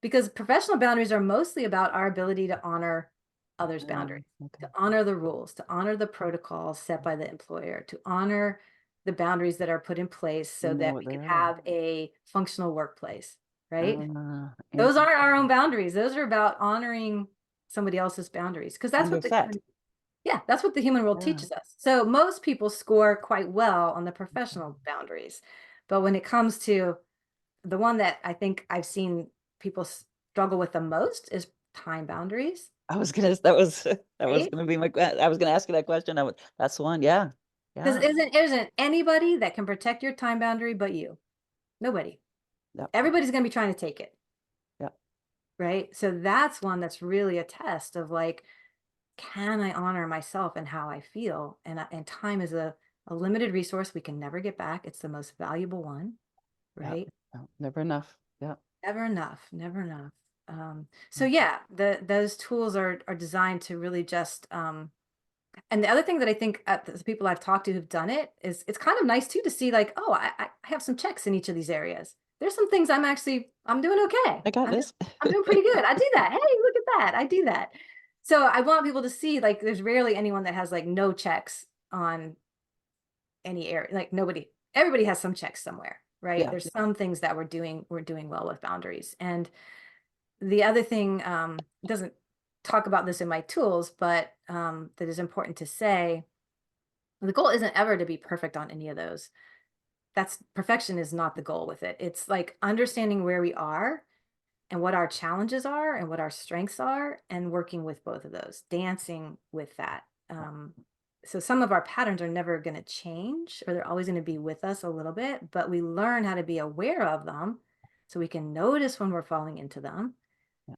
Because professional boundaries are mostly about our ability to honor others' boundaries, Okay. to honor the rules, to honor the protocols set by the employer, to honor the boundaries that are put in place We so know that what we they can are. have a functional workplace, right? Those Interesting. aren't our own boundaries. Those are about honoring somebody else's boundaries because And that's they're what the set. human, yeah, that's what the human world Yeah. teaches us. So most people score quite well on the professional boundaries. But when it comes to the one that I think I've seen people struggle with the most is time boundaries, I was gonna, that was, that was right? gonna be I was gonna ask you that question. That's the one. Yeah. Because Yeah. isn't anybody that can protect your time boundary but you? Nobody. Yep. Everybody's going to be trying to take it, Yep. right? So that's one that's really a test of like, can I honor myself and how I feel? And time is a limited resource we can never get back. It's the most valuable one, Yep. right? Yep. Never enough. Yeah. Never enough, never enough. So Mm. yeah, those tools are designed to really just and the other thing that I think the people I've talked to who've done it is it's kind of nice too to see like, oh, I have some checks in each of these areas. There's some things I'm doing okay. I got this. I'm doing pretty good. I do that. Hey, look at that. I do that. So I want people to see like there's rarely anyone that has like no checks on any area. Like nobody, everybody has some checks somewhere, right? Yeah. There's some things that we're doing well with boundaries. And the other thing doesn't talk about this in my tools, but that is important to say, the goal isn't ever to be perfect on any of those. That's perfection is not the goal with it. It's like understanding where we are and what our challenges are and what our strengths are and working with both of those, dancing with that. So some of our patterns are never going to change or they're always going to be with us a little bit, but we learn how to be aware of them so we can notice when we're falling into them, Yeah.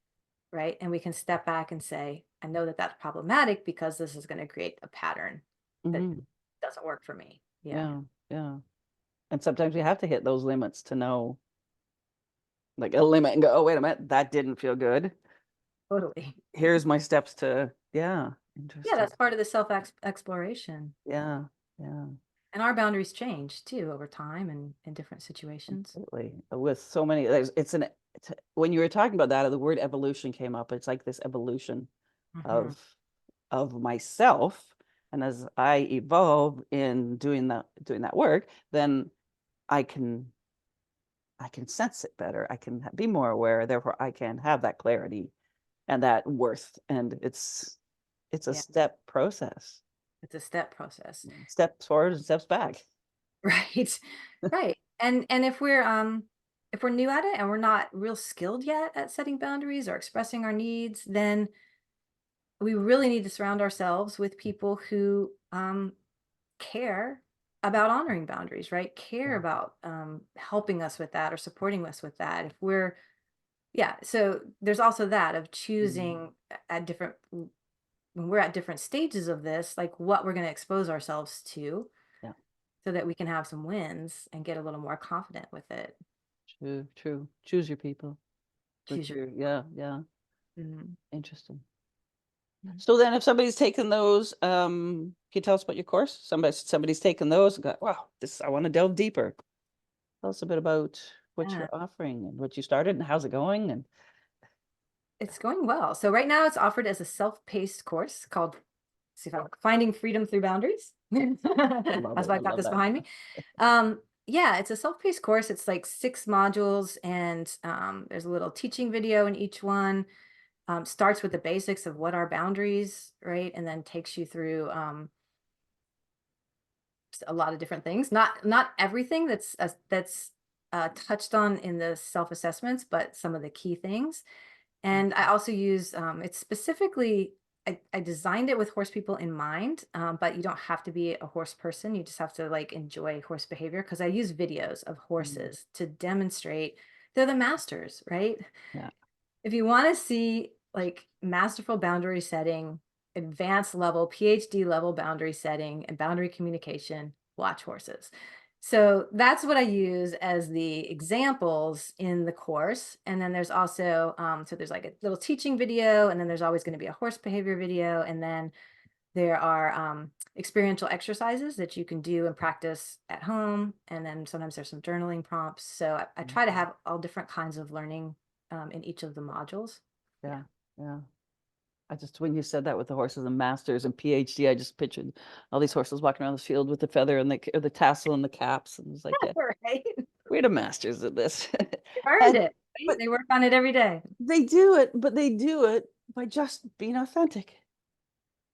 right? And we can step back and say, I know that that's problematic because this is going to create a pattern that Hmm. doesn't work for me. Yeah, Yeah. Yeah. And sometimes you have to hit those limits to know, like a limit and go, oh, wait a minute, that didn't feel good. totally. Here's my steps to, yeah. Yeah, Interesting. that's part of the self exploration. Yeah. Yeah. And our boundaries change too over time and in different situations. Completely. With so many, when you were talking about that, the word evolution came up. It's like this evolution Hmm. of myself. And as I evolve in doing that work, then I can sense it better. I can be more aware. Therefore, I can have that clarity and that worth. And it's a Yeah, step process. it's a step process. Steps forward and steps back. Right. Right. And if we're new at it and we're not real skilled yet at setting boundaries or expressing our needs, then we really need to surround ourselves with people who care about honoring boundaries, right? Care Yeah. about helping us with that or supporting us with that. If we're yeah, so there's also that of Mm. choosing at different when we're at different stages of this, like what we're going to expose ourselves to Yeah. so that we can have some wins and get a little more confident with it. True. True. Choose your people. Choose your Yeah. Yeah. Mhm. Interesting. Mhm. So then if somebody's taken those, can you tell us about your course? Somebody's taken those and got, wow, I want to delve deeper. Tell us a bit about what Yeah, you're offering and what you started and how's it going. And it's going well. So right now it's offered as a self-paced course called see if I Finding Freedom Through Boundaries. I love That's it. why I I've got love this that. behind me. Yeah, it's a self-paced course. It's like 6 modules and there's a little teaching video in each one. Starts with the basics of what are boundaries, right? And then takes you through a lot of different things. Not everything that's touched on in the self-assessments, but some of the key things. And I also use it's specifically I designed it with horse people in mind, but you don't have to be a horse person. You just have to like enjoy horse behavior because I use videos of Mm. horses to demonstrate they're the masters, right? Yeah. If you want to see like masterful boundary setting, advanced level, PhD level boundary setting, and boundary communication, watch horses. So that's what I use as the examples in the course. And then there's also, so there's like a little teaching video, and then there's always going to be a horse behavior video. And then There are experiential exercises that you can do and practice at home. And then sometimes there's some journaling prompts. So I try to have all different kinds of learning in each of the modules. Yeah. Yeah. I just, when you said that with the horses and masters and PhD, I just pictured all these horses walking around the field with the feather and the tassel and the caps. And it was like, yeah, Right. we're the masters of this. They earned And, it. Right? but They work on it every day. they do it, but they do it by just being authentic.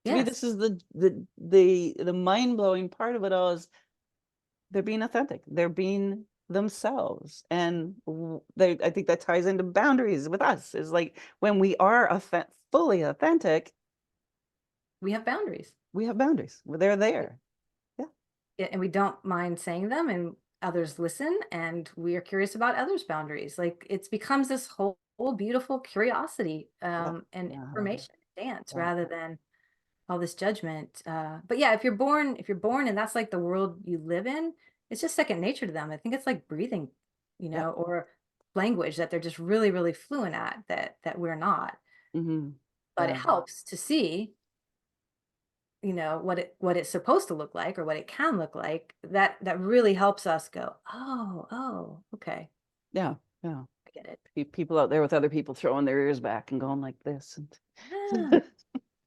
To me, Yes. this is the mind-blowing part of it all is they're being authentic. They're being themselves. And I think that ties into boundaries with us. Is like when we are fully authentic, We have boundaries. we have boundaries. They're there. Yeah. Yeah, and we don't mind saying them, and others listen, and we are curious about others' boundaries. Like it becomes this whole beautiful curiosity Yeah. and Yeah. information dance Yeah. rather than all this judgment. But yeah, if you're born and that's like the world you live in, it's just second nature to them. I think it's like breathing, Yeah. or language that they're just really, really fluent at that we're not. Mm-hmm. But it Yeah. helps to see, what it's supposed to look like or what it can look like. That really helps us go, oh, okay, Yeah. Yeah. I get it. People out there with other people throwing their ears back and going like this, and Yeah. it'll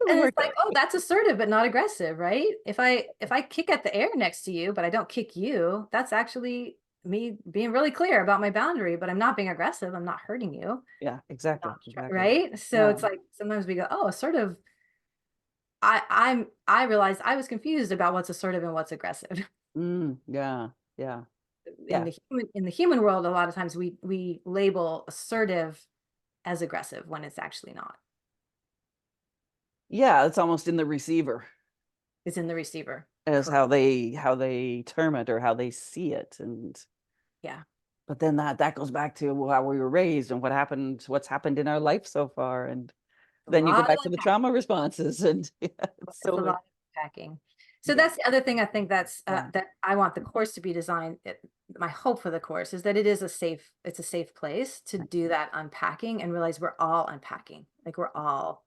And it's work like, out. oh, that's assertive but not aggressive, right? If I kick at the air next to you, but I don't kick you, that's actually me being really clear about my boundary, but I'm not being aggressive. I'm not hurting you. Yeah. Exactly. Exactly. Right? So Yeah. it's like sometimes we go, oh, assertive. I realized I was confused about what's assertive and what's aggressive. Yeah. Yeah. In Yeah. the human world, a lot of times we label assertive as aggressive when it's actually not. Yeah. It's almost in the receiver It's in the receiver. as Correct. how they term it or how they see it, and Yeah. but then that goes back to how we were raised and what's happened in our life so far, and A then you go lot of back to the trauma responses, and yeah, it's It's a so lot of packing. So yeah. that's the other thing I think Yeah. that I want the course to be designed. My hope for the course is that it's a safe place to do that unpacking and realize we're all unpacking. Like we're all,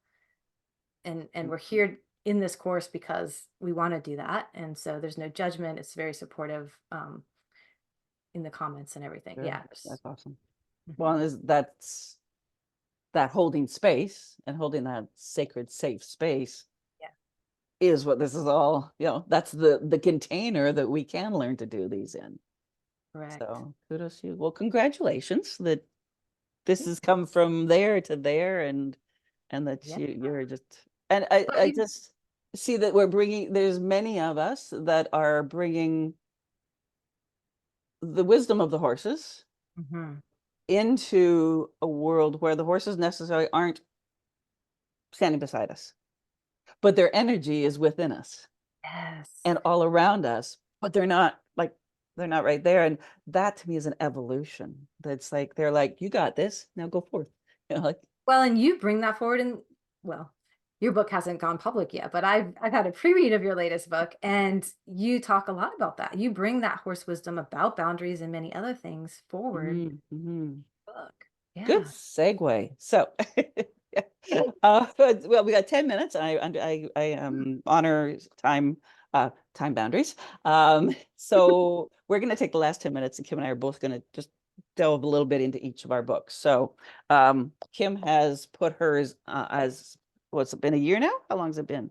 and we're here in this course because we want to do that. And so there's no judgment. It's very supportive in the comments and everything. Sure. Yeah. That's awesome. Mhm. Well, that's that holding space and holding that sacred, safe space Yeah. is what this is all, that's the container that we can learn to do these in. Correct. So kudos to you. Well, congratulations that this Yeah. has come from there to there, and that Yeah. you're just, and I just see that there's many of us that are bringing the wisdom of the horses Mhm. into a world where the horses necessarily aren't standing beside us, but their energy is within us Yes. and all around us, but they're not right there. And that to me is an evolution. That's like they're like, you got this, now go forth. Like, Well, and you bring that forward well, your book hasn't gone public yet, but I've had a pre-read of your latest book, and you talk a lot about that. You bring that horse wisdom about boundaries and many other things forward in mhm. the book. Good Yeah. segue. So, yeah. Well, we got 10 minutes. I honor time boundaries. So we're going to take the last 10 minutes, and Kim and I are both going to just delve a little bit into each of our books. So, Kim has put hers as what's it been, a year now? How long has it been?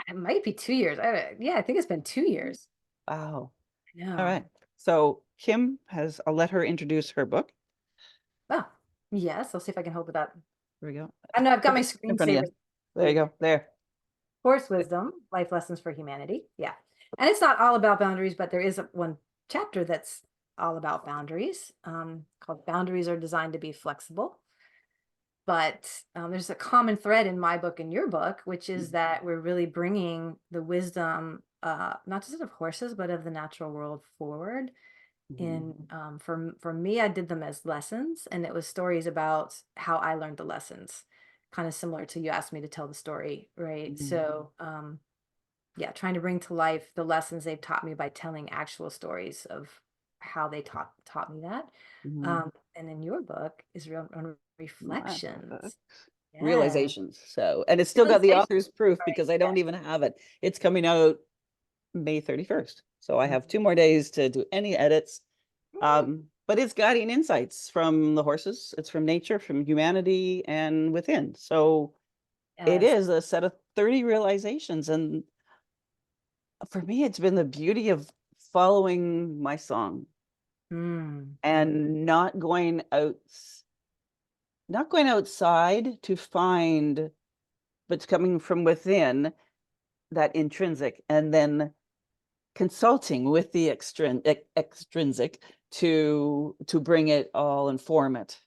It might be 2 years. Yeah, I think it's been 2 years. Wow. All No. right. So Kim I'll let her introduce her book. Oh, yes. I'll see if I can hold it up. Here we go. I know I've got my In front of screensaver. you. There you go. There. Horse wisdom, life lessons for humanity. Yeah. And it's not all about boundaries, but there is one chapter that's all about boundaries, called Boundaries Are Designed to Be Flexible. But there's a common thread in my book and your book, which is that we're really bringing the wisdom, not just of horses, but of the natural world forward. Mhm. For me, I did them as lessons, and it was stories about how I learned the lessons, kind of similar to you asked me to tell the story, right? Mhm. So yeah, trying to bring to life the lessons they've taught me by telling actual stories of how they taught me that. Mhm. And then your book is real on My book. reflections. Yeah. realizations. So, and it's still got the Realization. author's proof Right. because I don't even have it. It's coming out May 31st. So I Yeah. have 2 more days to do any edits. Mm. But it's guiding insights from the horses, it's from nature, from humanity and within. So it Yes. is a set of 30 realizations. And for me, it's been the beauty of following my song Mm. and not going outside to find, but coming from within, that intrinsic, and then consulting with the extrinsic to bring it all and form it.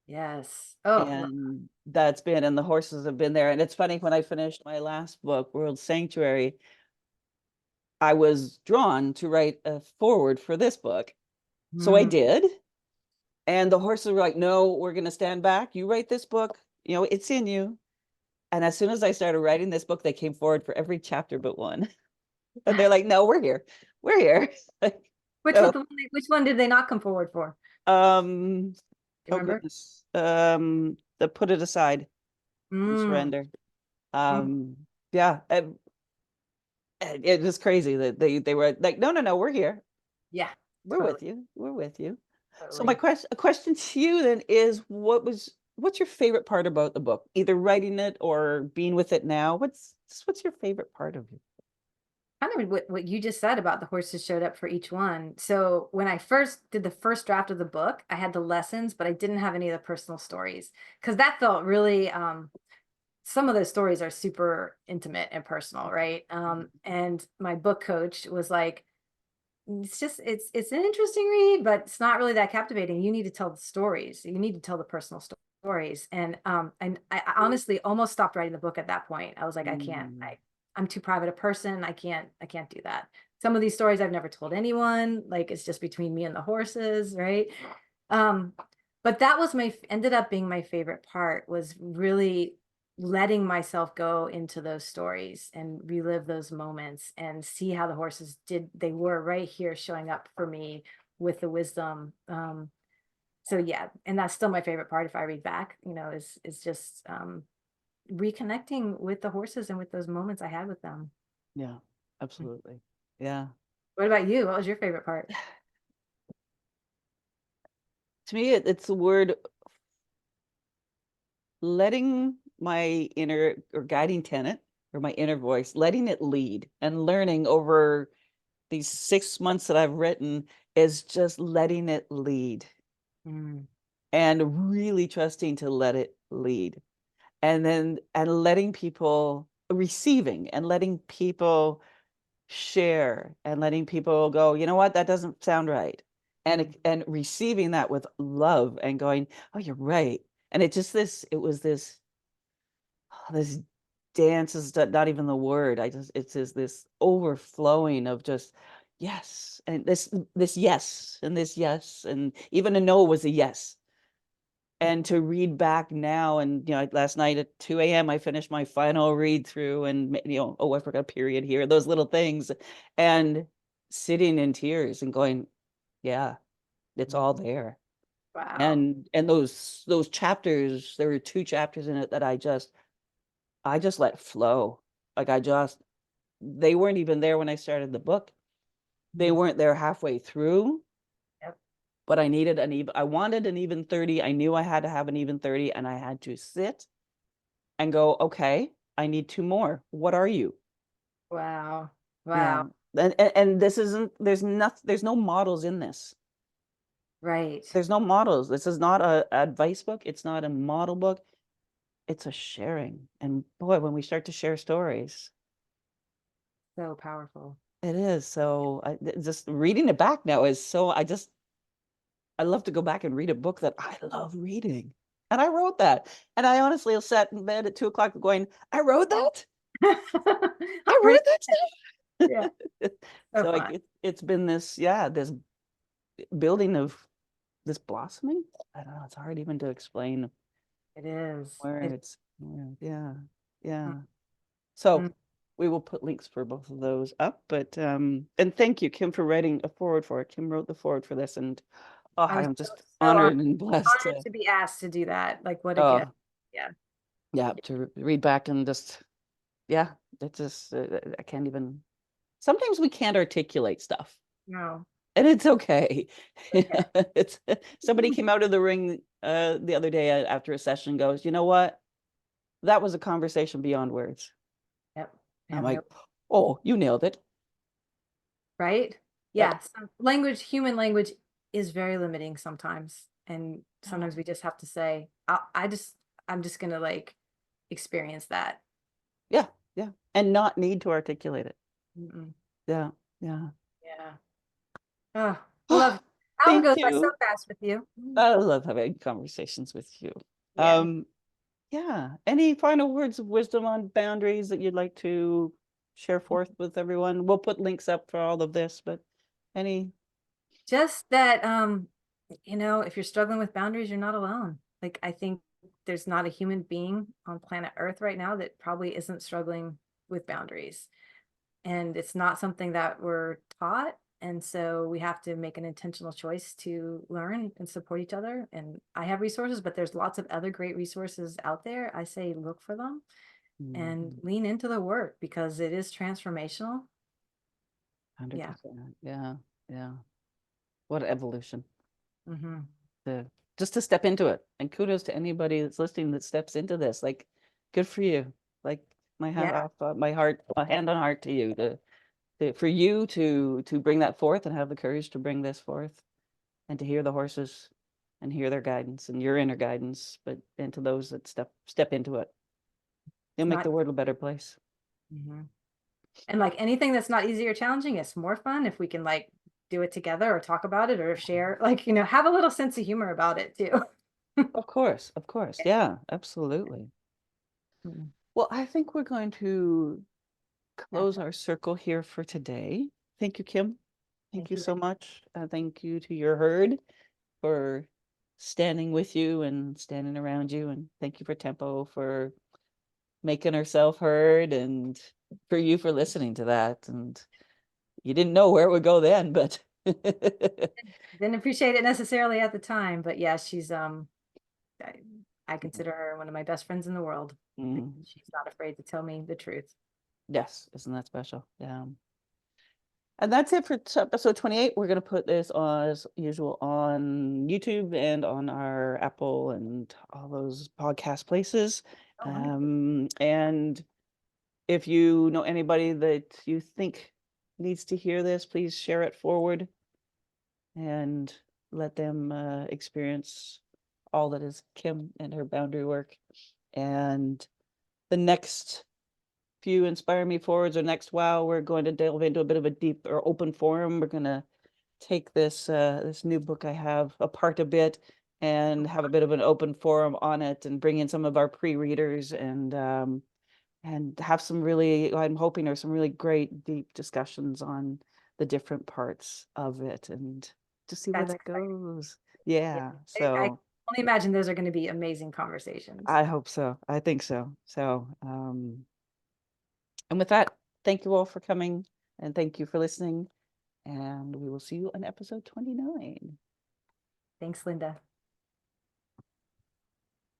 Yes. Oh, And that's been, and the horses have been there. And it's funny, when I finished my last book, World Sanctuary, I was drawn to write a foreword for this book. So I mm. did. And the horses were like, no, we're going to stand back. You write this book, it's in you. And as soon as I started writing this book, they came forward for every chapter but one. And they're like, no, we're here. We're here. So, Which one did they not come forward for? um, Do you oh remember? goodness. The Put It Aside and Mm. Surrender. Mm. Yeah, it was crazy that they were like, no, no, no, we're here. Yeah, We're totally, with you. We're with you. So my totally. question to you then is, what's your favorite part about the book? Either writing it or being with it now. What's your favorite part of it? Kind of what you just said about the horses showed up for each one. So when I first did the first draft of the book, I had the lessons, but I didn't have any of the personal stories because that felt really some of those stories are super intimate and personal, right? And my book coach was like, it's an interesting read, but it's not really that captivating. You need to tell the stories. You need to tell the personal stories. And I honestly almost stopped writing the book at that point. I was like, I can't. Mm, I'm too private a person. I can't do that. Some of these stories I've never told anyone. Like it's just between me and the horses, right? Um, but that was ended up being my favorite part, was really letting myself go into those stories and relive those moments and see how the horses they were right here showing up for me with the wisdom. So yeah, and that's still my favorite part if I read back, is just reconnecting with the horses and with those moments I had with them. yeah, absolutely. Yeah. What about you? What was your favorite part? To me, it's the word letting my inner or guiding tenet, or my inner voice, letting it lead, and learning over these 6 months that I've written is just letting it lead Mm, and really trusting to let it lead. And letting people receiving, and letting people share, and letting people go, you know what, that doesn't sound right. mm, And receiving that with love and going, oh, you're right. And it was this dance is not even the word. It's just this overflowing of just yes. And this yes, and this yes, and even a no was a yes. And to read back now, and last night at 2 a.m. I finished my final read through, and oh, I forgot a period here, those little things, and sitting in tears and going, yeah, it's mm. all there. Wow. And those chapters, there were 2 chapters in it that I just let flow. Like they weren't even there when I started the book. They Mm, weren't there halfway through, yep. but I wanted an even 30. I knew I had to have an even 30, and I had to sit and go, okay, I need 2 more. What are you? Wow. Wow. Yeah. And this isn't, there's no models in this. Right. There's no models. This is not a advice book. It's not a model book. It's a sharing. And boy, when we start to share stories, So powerful. it is. So just reading it back now is so, I love to go back and read a book that I love reading. And I wrote that. And I honestly sat in bed at 2 o'clock going, I wrote that? I Right. wrote that Yeah. stuff. So So fun. it's been this, yeah, this building of this blossoming. I don't know. It's hard even to explain It is. words. Yeah. Yeah. Mm, So mm. we will put links for both of those up. But and thank you, Kim, for writing a forward for it. Kim wrote the forward for this, and oh, I was I'm so, just so honored and blessed honored to to be asked to do that. Like what a gift. oh Yeah. Yeah, to read back and just, yeah, it's just, I can't even, sometimes we can't articulate stuff. No. And it's okay. Okay. It's somebody came out of the ring the other day after a session, goes, you know what? That was a conversation beyond words. Yep. I'm Have like, no. oh, you nailed it. Right? Yep. Yeah. Language, human language is very limiting sometimes. And Yeah. sometimes we just have to say, I'm just gonna like experience that. Yeah. Yeah. And not need to articulate it. Mm-mm. Yeah. Yeah. Yeah. Oh, I love hour Thank goes by so you. fast with you. I love having conversations with you. Yeah. Yeah. Any final words of wisdom on boundaries that you'd like to share forth with everyone? We'll put links up for all of this, but any, Just that if you're struggling with boundaries, you're not alone. Like I think there's not a human being on planet Earth right now that probably isn't struggling with boundaries. And it's not something that we're taught. And so we have to make an intentional choice to learn and support each other. And I have resources, but there's lots of other great resources out there. I say look for them and Mhm. lean into the work because it is transformational. Yeah. 100%. Yeah. Yeah. What evolution Hmm. to just to step into it. And kudos to anybody that's listening that steps into this. Like, good for you. Like my hat Yeah. off, my heart, my hand on heart to you for you to bring that forth and have the courage to bring this forth and to hear the horses and hear their guidance and your inner guidance, but and to those that step into it. You'll It's make the not. world a better place. Mhm. And like anything that's not easy or challenging, it's more fun if we can like do it together or talk about it or share, like, have a little sense of humor about it too. Of course, of course. Yeah, absolutely. Mm. Well, I think we're going to Yeah. close our circle here for today. Thank you, Kim. Thank Thank you you, so Linda. much. Thank you to your herd for standing with you and standing around you. And thank you for Tempo for making herself heard and for you for listening to that. And you didn't know where it would go then, but Didn't appreciate it necessarily at the time, but yeah, I, I consider her one of my best friends in the world. Mm, She's not afraid to tell me the truth. yes, isn't that special? Yeah. And that's it for episode 28. We're going to put this on, as usual, on YouTube and on our Apple and all those podcast places. Oh, wonderful. And if you know anybody that you think needs to hear this, please share it forward and let them experience all that is Kim and her boundary work. And the next few Inspire Me Forwards or next Wow, we're going to delve into a bit of a deep or open forum. We're going to take this new book I have apart a bit and have a bit of an open forum on it and bring in some of our pre-readers and have some really, I'm hoping there's some really great deep discussions on the different parts of it and just see where That's that exciting. goes. Yeah. Yeah, I so only imagine those are going to be amazing conversations. I hope so. I think so. So and with that, thank you all for coming and thank you for listening. And we will see you on episode 29. Thanks, Linda.